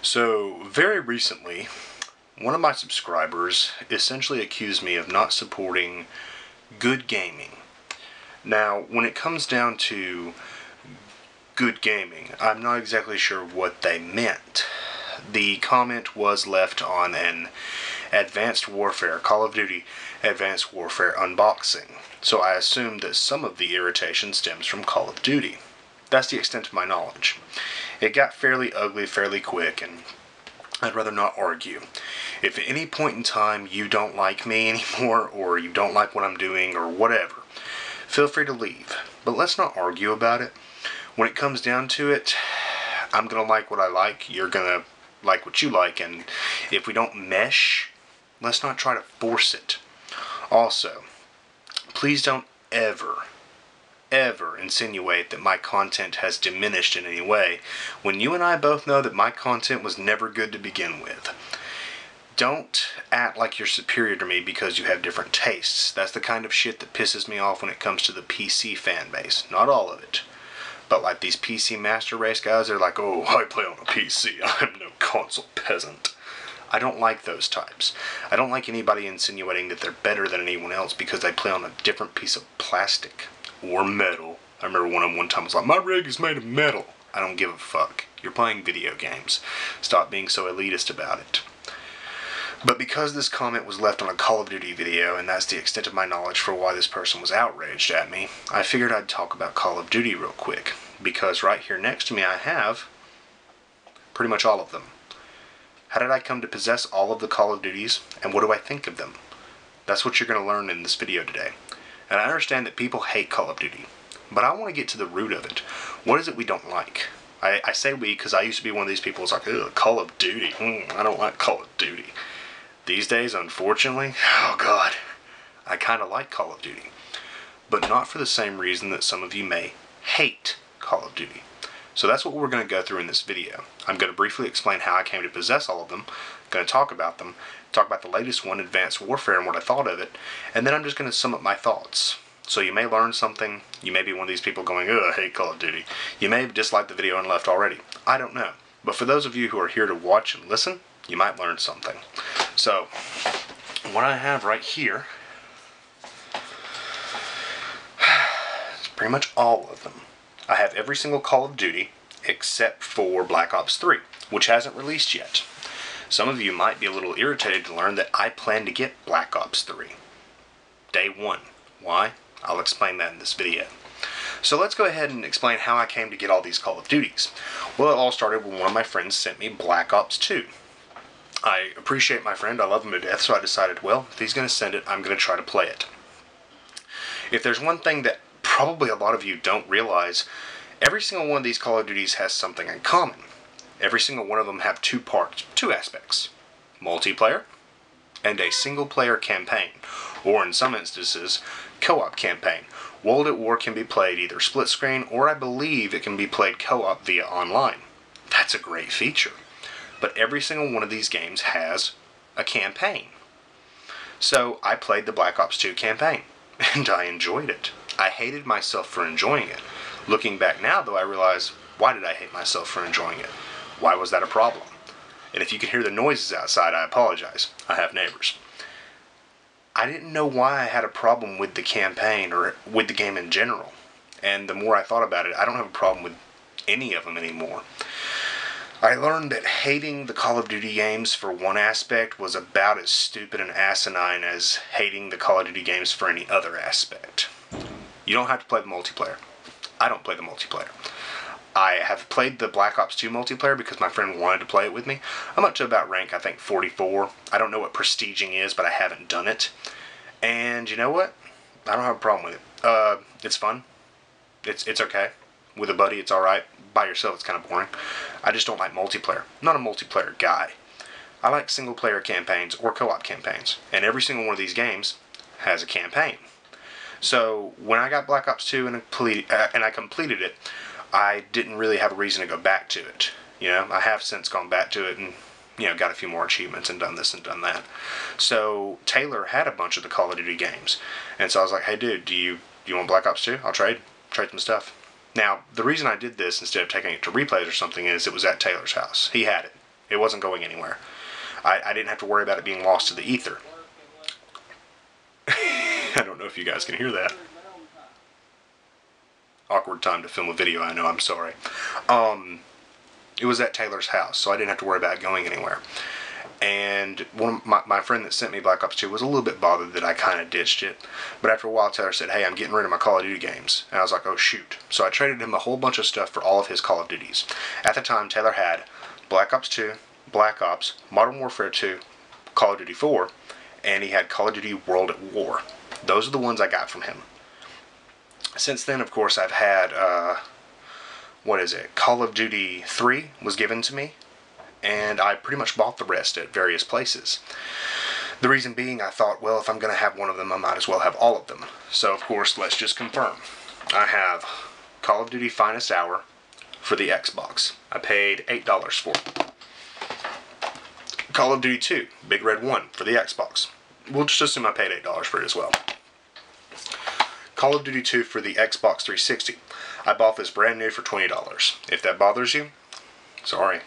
So, very recently, one of my subscribers essentially accused me of not supporting good gaming. Now, when it comes down to good gaming, I'm not exactly sure what they meant. The comment was left on an Advanced Warfare, Call of Duty Advanced Warfare unboxing. So I assumed that some of the irritation stems from Call of Duty. That's the extent of my knowledge. It got fairly ugly fairly quick, and I'd rather not argue. If at any point in time you don't like me anymore, or you don't like what I'm doing, or whatever, feel free to leave. But let's not argue about it. When it comes down to it, I'm going to like what I like, you're going to like what you like, and if we don't mesh, let's not try to force it. Also, please don't ever insinuate that my content has diminished in any way, when you and I both know that my content was never good to begin with. Don't act like you're superior to me because you have different tastes. That's the kind of shit that pisses me off when it comes to the PC fan base. Not all of it. But like these PC Master Race guys, they're like, oh, I play on a PC, I'm no console peasant. I don't like those types. I don't like anybody insinuating that they're better than anyone else because they play on a different piece of plastic or metal. I remember one time was like, my rig is made of metal. I don't give a fuck. You're playing video games. Stop being so elitist about it. But because this comment was left on a Call of Duty video, and that's the extent of my knowledge for why this person was outraged at me, I figured I'd talk about Call of Duty real quick. Because right here next to me I have pretty much all of them. How did I come to possess all of the Call of Duties, and what do I think of them? That's what you're going to learn in this video today. And I understand that people hate Call of Duty, but I want to get to the root of it. What is it we don't like? I say we because I used to be one of these people who's like, ugh, Call of Duty. I don't like Call of Duty. These days, unfortunately, oh god, I kind of like Call of Duty. But not for the same reason that some of you may hate Call of Duty. So that's what we're going to go through in this video. I'm going to briefly explain how I came to possess all of them, going to talk about them, talk about the latest one, Advanced Warfare, and what I thought of it, and then I'm just going to sum up my thoughts. So you may learn something, you may be one of these people going, ugh, I hate Call of Duty. You may have disliked the video and left already. I don't know. But for those of you who are here to watch and listen, you might learn something. So, what I have right here is pretty much all of them. I have every single Call of Duty except for Black Ops 3, which hasn't released yet. Some of you might be a little irritated to learn that I plan to get Black Ops 3. Day 1. Why? I'll explain that in this video. So let's go ahead and explain how I came to get all these Call of Duties. Well, it all started when one of my friends sent me Black Ops 2. I appreciate my friend, I love him to death, so I decided, well, if he's going to send it, I'm going to try to play it. If there's one thing that probably a lot of you don't realize, every single one of these Call of Duties has something in common. Every single one of them have two parts, two aspects. Multiplayer and a single-player campaign, or in some instances, co-op campaign. World at War can be played either split-screen, or I believe it can be played co-op via online. That's a great feature. But every single one of these games has a campaign. So I played the Black Ops 2 campaign, and I enjoyed it. I hated myself for enjoying it. Looking back now, though, I realize, why did I hate myself for enjoying it? Why was that a problem? And if you can hear the noises outside, I apologize. I have neighbors. I didn't know why I had a problem with the campaign, or with the game in general. And the more I thought about it, I don't have a problem with any of them anymore. I learned that hating the Call of Duty games for one aspect was about as stupid and asinine as hating the Call of Duty games for any other aspect. You don't have to play the multiplayer. I don't play the multiplayer. I have played the Black Ops 2 multiplayer because my friend wanted to play it with me. I'm up to about rank, I think, 44. I don't know what prestiging is, but I haven't done it. And you know what? I don't have a problem with it. It's fun. It's okay. With a buddy, it's alright. By yourself, it's kind of boring. I just don't like multiplayer. I'm not a multiplayer guy. I like single-player campaigns or co-op campaigns. And every single one of these games has a campaign. So, when I got Black Ops 2 and I completed it, I didn't really have a reason to go back to it. You know, I have since gone back to it and, you know, got a few more achievements and done this and done that. So, Taylor had a bunch of the Call of Duty games. And so I was like, hey dude, do you want Black Ops 2? I'll trade some stuff. Now, the reason I did this instead of taking it to replays or something is it was at Taylor's house. He had it. It wasn't going anywhere. I didn't have to worry about it being lost to the ether. I don't know if you guys can hear that. Awkward time to film a video, I know, I'm sorry. It was at Taylor's house, so I didn't have to worry about it going anywhere. And one of my friend that sent me Black Ops 2 was a little bit bothered that I kind of ditched it. But after a while, Taylor said, hey, I'm getting rid of my Call of Duty games. And I was like, oh, shoot. So I traded him a whole bunch of stuff for all of his Call of Duties. At the time, Taylor had Black Ops 2, Black Ops, Modern Warfare 2, Call of Duty 4, and he had Call of Duty World at War. Those are the ones I got from him. Since then, of course, I've had, Call of Duty 3 was given to me. And I pretty much bought the rest at various places. The reason being, I thought, well, if I'm going to have one of them, I might as well have all of them. So, of course, let's just confirm. I have Call of Duty Finest Hour for the Xbox. I paid $8 for it. Call of Duty 2, Big Red 1 for the Xbox. We'll just assume I paid $8 for it as well. Call of Duty 2 for the Xbox 360. I bought this brand new for $20. If that bothers you, sorry.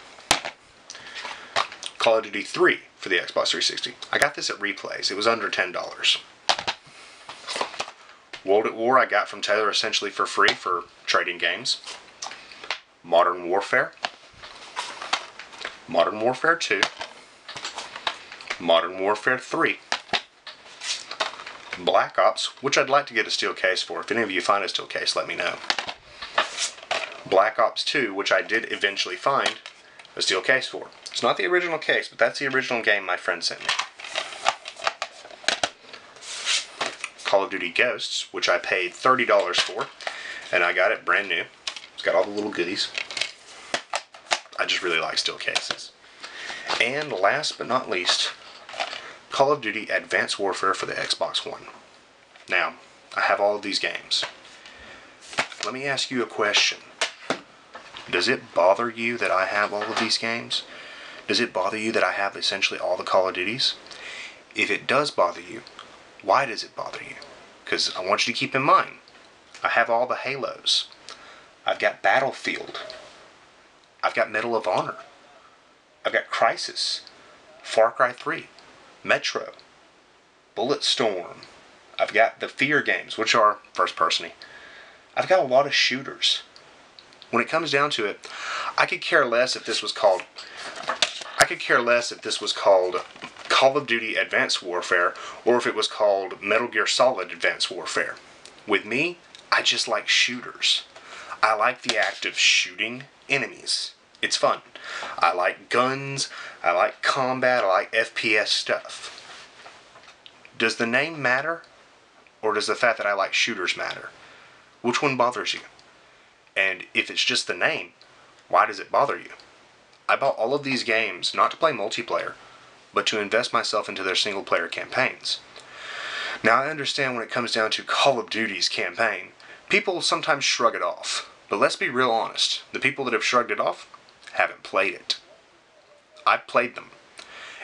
Call of Duty 3 for the Xbox 360. I got this at Replays. It was under $10. World at War I got from Taylor essentially for free for trading games. Modern Warfare. Modern Warfare 2. Modern Warfare 3. Black Ops, which I'd like to get a steel case for. If any of you find a steel case, let me know. Black Ops 2, which I did eventually find a steel case for. It's not the original case, but that's the original game my friend sent me. Call of Duty Ghosts, which I paid $30 for, and I got it brand new. It's got all the little goodies. I just really like steel cases. And last but not least, Call of Duty Advanced Warfare for the Xbox One. Now, I have all of these games. Let me ask you a question. Does it bother you that I have all of these games? Does it bother you that I have essentially all the Call of Duties? If it does bother you, why does it bother you? Because I want you to keep in mind, I have all the Halos. I've got Battlefield. I've got Medal of Honor. I've got Crysis, Far Cry 3, Metro, Bulletstorm. I've got the Fear games, which are first-persony. I've got a lot of shooters. When it comes down to it, I could care less if this was called Call of Duty Advanced Warfare or if it was called Metal Gear Solid Advanced Warfare. With me, I just like shooters. I like the act of shooting enemies. It's fun. I like guns, I like combat, I like FPS stuff. Does the name matter? Or does the fact that I like shooters matter? Which one bothers you? And if it's just the name, why does it bother you? I bought all of these games not to play multiplayer, but to invest myself into their single-player campaigns. Now, I understand when it comes down to Call of Duty's campaign, people sometimes shrug it off. But let's be real honest. The people that have shrugged it off haven't played it. I've played them.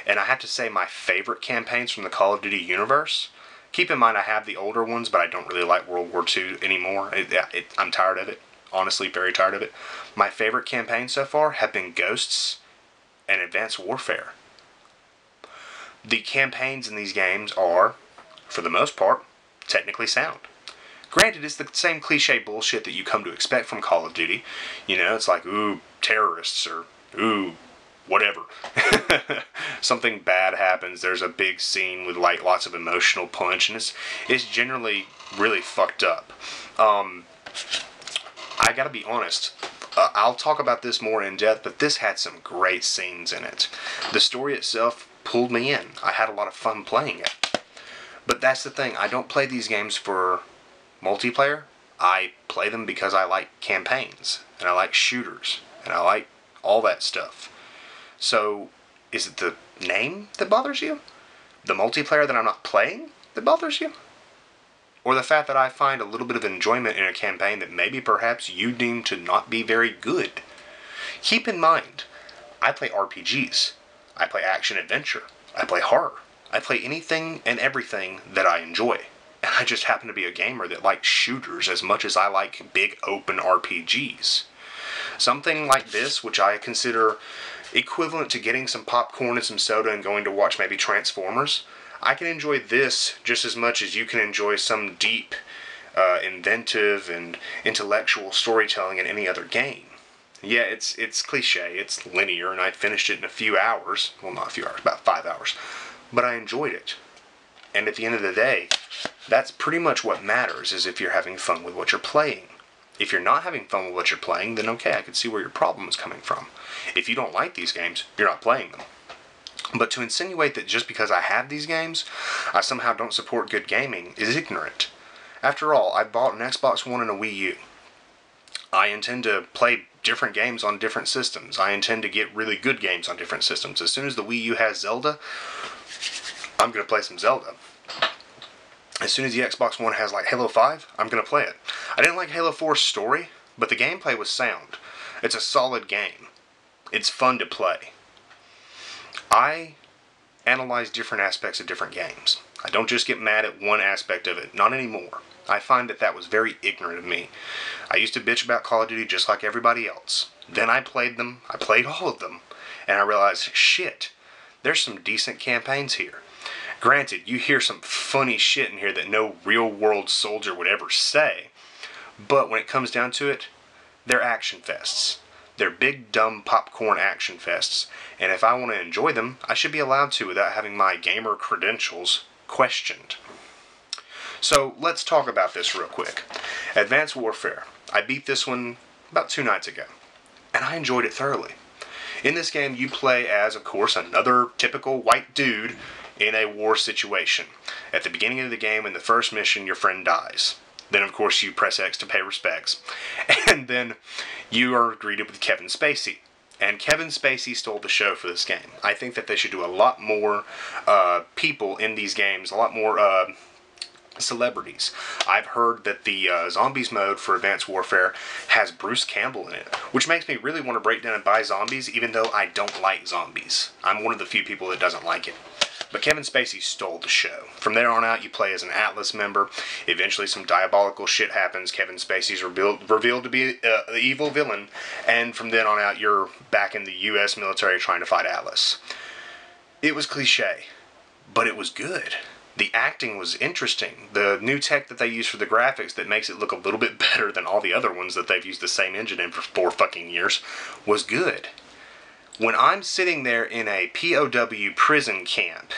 And I have to say my favorite campaigns from the Call of Duty universe, keep in mind I have the older ones, but I don't really like World War II anymore. I'm tired of it. Honestly, very tired of it. My favorite campaigns so far have been Ghosts and Advanced Warfare. The campaigns in these games are, for the most part, technically sound. Granted, it's the same cliche bullshit that you come to expect from Call of Duty. You know, it's like, ooh, terrorists, or ooh, whatever. Something bad happens, there's a big scene with like lots of emotional punch, and it's generally really fucked up. I gotta be honest, I'll talk about this more in depth, but this had some great scenes in it. The story itself pulled me in. I had a lot of fun playing it. But that's the thing, I don't play these games for multiplayer. I play them because I like campaigns, and I like shooters, and I like all that stuff. So, is it the name that bothers you? The multiplayer that I'm not playing that bothers you? Or the fact that I find a little bit of enjoyment in a campaign that maybe perhaps you deem to not be very good? Keep in mind, I play RPGs. I play action-adventure. I play horror. I play anything and everything that I enjoy. And I just happen to be a gamer that likes shooters as much as I like big open RPGs. Something like this, which I consider equivalent to getting some popcorn and some soda and going to watch maybe Transformers, I can enjoy this just as much as you can enjoy some deep, inventive, and intellectual storytelling in any other game. Yeah, it's cliche, it's linear, and I finished it in a few hours. Well, not a few hours, about 5 hours. But I enjoyed it. And at the end of the day, that's pretty much what matters, is if you're having fun with what you're playing. If you're not having fun with what you're playing, then okay, I can see where your problem is coming from. If you don't like these games, you're not playing them. But to insinuate that just because I have these games, I somehow don't support good gaming is ignorant. After all, I bought an Xbox One and a Wii U. I intend to play different games on different systems. I intend to get really good games on different systems. As soon as the Wii U has Zelda, I'm going to play some Zelda. As soon as the Xbox One has like Halo 5, I'm going to play it. I didn't like Halo 4's story, but the gameplay was sound. It's a solid game. It's fun to play. I analyze different aspects of different games. I don't just get mad at one aspect of it. Not anymore. I find that that was very ignorant of me. I used to bitch about Call of Duty just like everybody else. Then I played them. I played all of them. And I realized, shit, there's some decent campaigns here. Granted, you hear some funny shit in here that no real-world soldier would ever say. But when it comes down to it, they're action fests. They're big, dumb popcorn action fests. And if I want to enjoy them, I should be allowed to without having my gamer credentials questioned. So let's talk about this real quick. Advanced Warfare. I beat this one about 2 nights ago. And I enjoyed it thoroughly. In this game, you play as, of course, another typical white dude in a war situation. At the beginning of the game, in the first mission, your friend dies. Then, of course, you press X to pay respects. And then you are greeted with Kevin Spacey. And Kevin Spacey stole the show for this game. I think that they should do a lot more people in these games, a lot more celebrities. I've heard that the Zombies mode for Advanced Warfare has Bruce Campbell in it, which makes me really want to break down and buy Zombies, even though I don't like zombies. I'm one of the few people that doesn't like it. But Kevin Spacey stole the show. From there on out, you play as an Atlas member. Eventually, some diabolical shit happens. Kevin Spacey's revealed to be the evil villain. And from then on out, you're back in the U.S. military trying to fight Atlas. It was cliche, but it was good. The acting was interesting. The new tech that they use for the graphics that makes it look a little bit better than all the other ones that they've used the same engine in for 4 fucking years was good. When I'm sitting there in a POW prison camp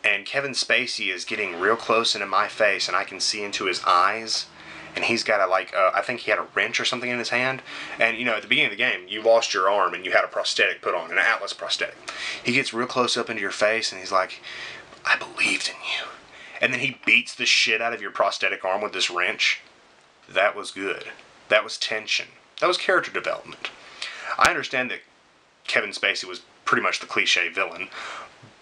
and Kevin Spacey is getting real close into my face and I can see into his eyes and he's got I think he had a wrench or something in his hand, and you know, at the beginning of the game you lost your arm and you had a prosthetic put on, an Atlas prosthetic. He gets real close up into your face and he's like, I believed in you. And then he beats the shit out of your prosthetic arm with this wrench. That was good. That was tension. That was character development. I understand that Kevin Spacey was pretty much the cliche villain,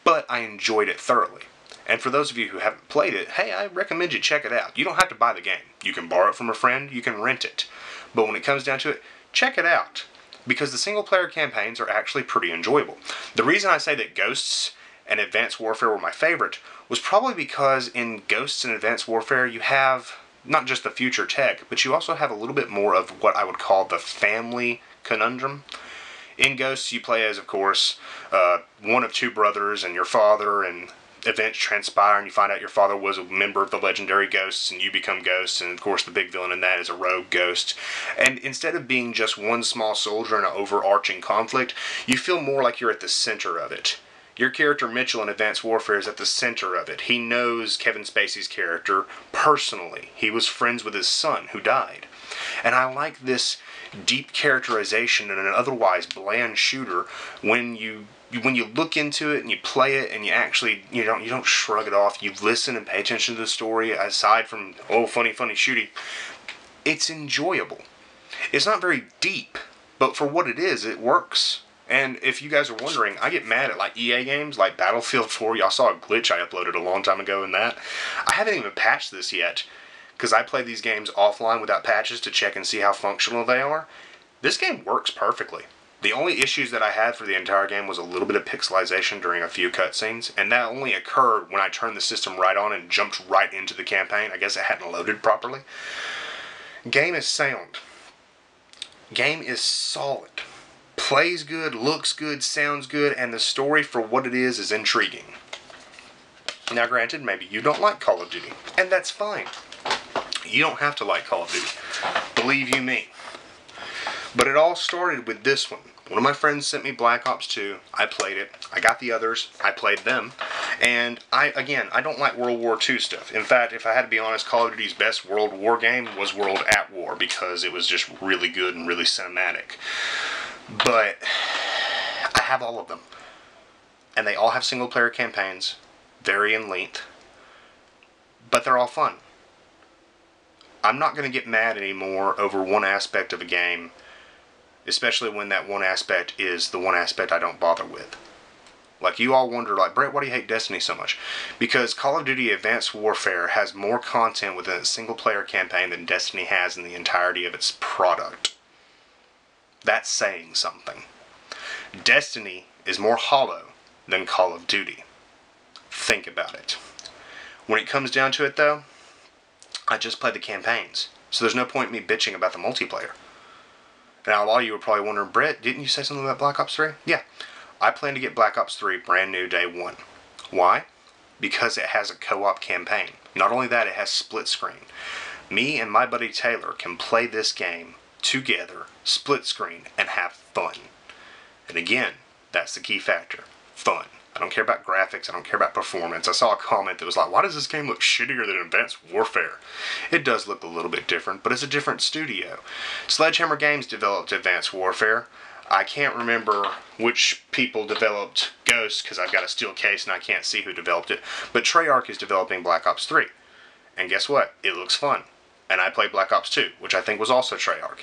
but I enjoyed it thoroughly. And for those of you who haven't played it, hey, I recommend you check it out. You don't have to buy the game. You can borrow it from a friend, you can rent it. But when it comes down to it, check it out. Because the single-player campaigns are actually pretty enjoyable. The reason I say that Ghosts and Advanced Warfare were my favorite was probably because in Ghosts and Advanced Warfare you have not just the future tech, but you also have a little bit more of what I would call the family conundrum. In Ghosts, you play as, of course, one of 2 brothers and your father, and events transpire, and you find out your father was a member of the legendary Ghosts, and you become Ghosts, and of course the big villain in that is a rogue ghost. And instead of being just one small soldier in an overarching conflict, you feel more like you're at the center of it. Your character Mitchell in Advanced Warfare is at the center of it. He knows Kevin Spacey's character personally. He was friends with his son who died. And I like this deep characterization in an otherwise bland shooter when you look into it and you play it and you actually you don't shrug it off. You listen and pay attention to the story aside from funny shooting. It's enjoyable. It's not very deep, but for what it is, it works. And if you guys are wondering, I get mad at like EA games like Battlefield 4. Y'all saw a glitch I uploaded a long time ago in that. I haven't even patched this yet, because I play these games offline without patches to check and see how functional they are. This game works perfectly. The only issues that I had for the entire game was a little bit of pixelization during a few cutscenes, and that only occurred when I turned the system right on and jumped right into the campaign. I guess it hadn't loaded properly. Game is sound. Game is solid. Plays good, looks good, sounds good, and the story for what it is intriguing. Now granted, maybe you don't like Call of Duty, and that's fine. You don't have to like Call of Duty. Believe you me. But it all started with this one. One of my friends sent me Black Ops 2. I played it. I got the others. I played them. And I don't like World War II stuff. In fact, if I had to be honest, Call of Duty's best World War game was World at War because it was just really good and really cinematic. But I have all of them. And they all have single-player campaigns, vary in length. But they're all fun. I'm not going to get mad anymore over one aspect of a game, especially when that one aspect is the one aspect I don't bother with. Like, you all wonder, like, Brett, why do you hate Destiny so much? Because Call of Duty Advanced Warfare has more content within its single-player campaign than Destiny has in the entirety of its product. That's saying something. Destiny is more hollow than Call of Duty. Think about it. When it comes down to it, though, I just play the campaigns. So there's no point in me bitching about the multiplayer. Now, a lot of you are probably wondering, Brett, didn't you say something about Black Ops 3? Yeah. I plan to get Black Ops 3 brand new day one. Why? Because it has a co-op campaign. Not only that, it has split screen. Me and my buddy Taylor can play this game together, split screen, and have fun. And again, that's the key factor. Fun. I don't care about graphics. I don't care about performance. I saw a comment that was like, why does this game look shittier than Advanced Warfare? It does look a little bit different, but it's a different studio. Sledgehammer Games developed Advanced Warfare. I can't remember which people developed Ghost, because I've got a steel case and I can't see who developed it. But Treyarch is developing Black Ops 3. And guess what? It looks fun. And I played Black Ops 2, which I think was also Treyarch.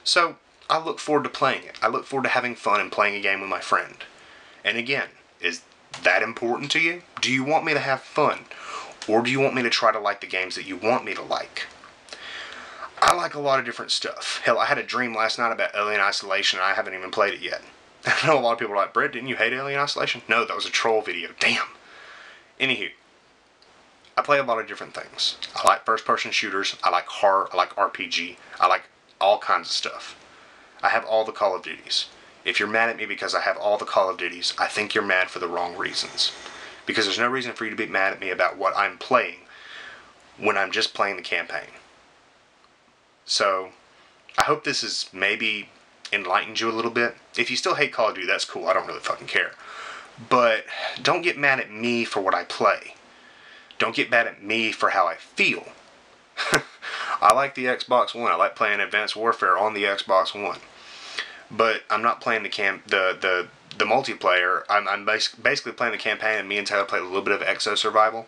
So, I look forward to playing it. I look forward to having fun and playing a game with my friend. And again, is that important to you? Do you want me to have fun? Or do you want me to try to like the games that you want me to like? I like a lot of different stuff. Hell, I had a dream last night about Alien Isolation and I haven't even played it yet. I know a lot of people are like, Brett, didn't you hate Alien Isolation? No, that was a troll video. Damn. Anywho, I play a lot of different things. I like first-person shooters. I like horror. I like RPG. I like all kinds of stuff. I have all the Call of Duties. If you're mad at me because I have all the Call of Duties, I think you're mad for the wrong reasons. Because there's no reason for you to be mad at me about what I'm playing when I'm just playing the campaign. So, I hope this has maybe enlightened you a little bit. If you still hate Call of Duty, that's cool. I don't really fucking care. But don't get mad at me for what I play. Don't get mad at me for how I feel. I like the Xbox One. I like playing Advanced Warfare on the Xbox One. But I'm not playing the multiplayer. I'm basically playing the campaign, and me and Taylor played a little bit of Exo Survival.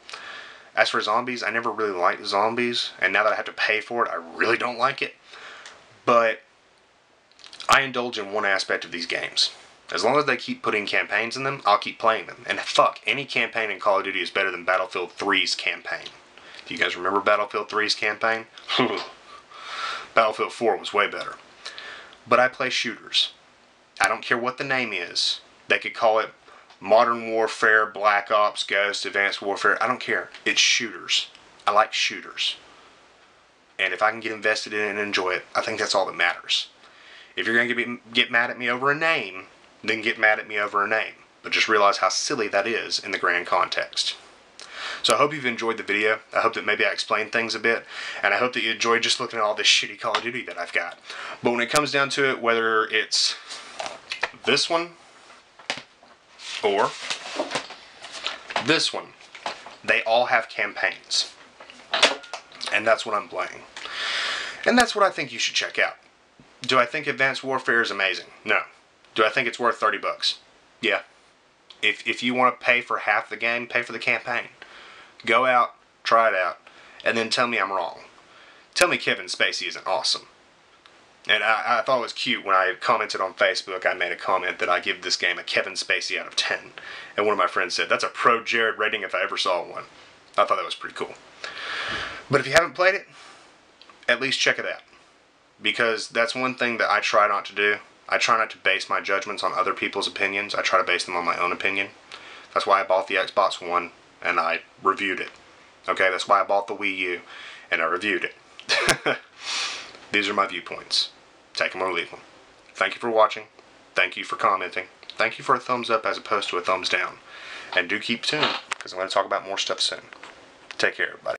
As for zombies, I never really liked zombies, and now that I have to pay for it, I really don't like it. But I indulge in one aspect of these games. As long as they keep putting campaigns in them, I'll keep playing them. And fuck, any campaign in Call of Duty is better than Battlefield 3's campaign. Do you guys remember Battlefield 3's campaign? Battlefield 4 was way better. But I play shooters. I don't care what the name is. They could call it Modern Warfare, Black Ops, Ghost, Advanced Warfare. I don't care. It's shooters. I like shooters. And if I can get invested in it and enjoy it, I think that's all that matters. If you're going to get mad at me over a name, then get mad at me over a name. But just realize how silly that is in the grand context. So I hope you've enjoyed the video. I hope that maybe I explained things a bit. And I hope that you enjoyed just looking at all this shitty Call of Duty that I've got. But when it comes down to it, whether it's this one or this one, they all have campaigns. And that's what I'm playing. And that's what I think you should check out. Do I think Advanced Warfare is amazing? No. Do I think it's worth $30? Yeah. If you want to pay for half the game, pay for the campaign. Go out, try it out, and then tell me I'm wrong. Tell me Kevin Spacey isn't awesome. And I thought it was cute when I commented on Facebook. I made a comment that I give this game a Kevin Spacey out of 10. And one of my friends said, that's a pro Jared rating if I ever saw one. I thought that was pretty cool. But if you haven't played it, at least check it out. Because that's one thing that I try not to do. I try not to base my judgments on other people's opinions. I try to base them on my own opinion. That's why I bought the Xbox One and I reviewed it. Okay, that's why I bought the Wii U and I reviewed it. These are my viewpoints. take them or leave them. Thank you for watching. Thank you for commenting. Thank you for a thumbs up as opposed to a thumbs down. And do keep tuned, because I'm going to talk about more stuff soon. Take care, everybody.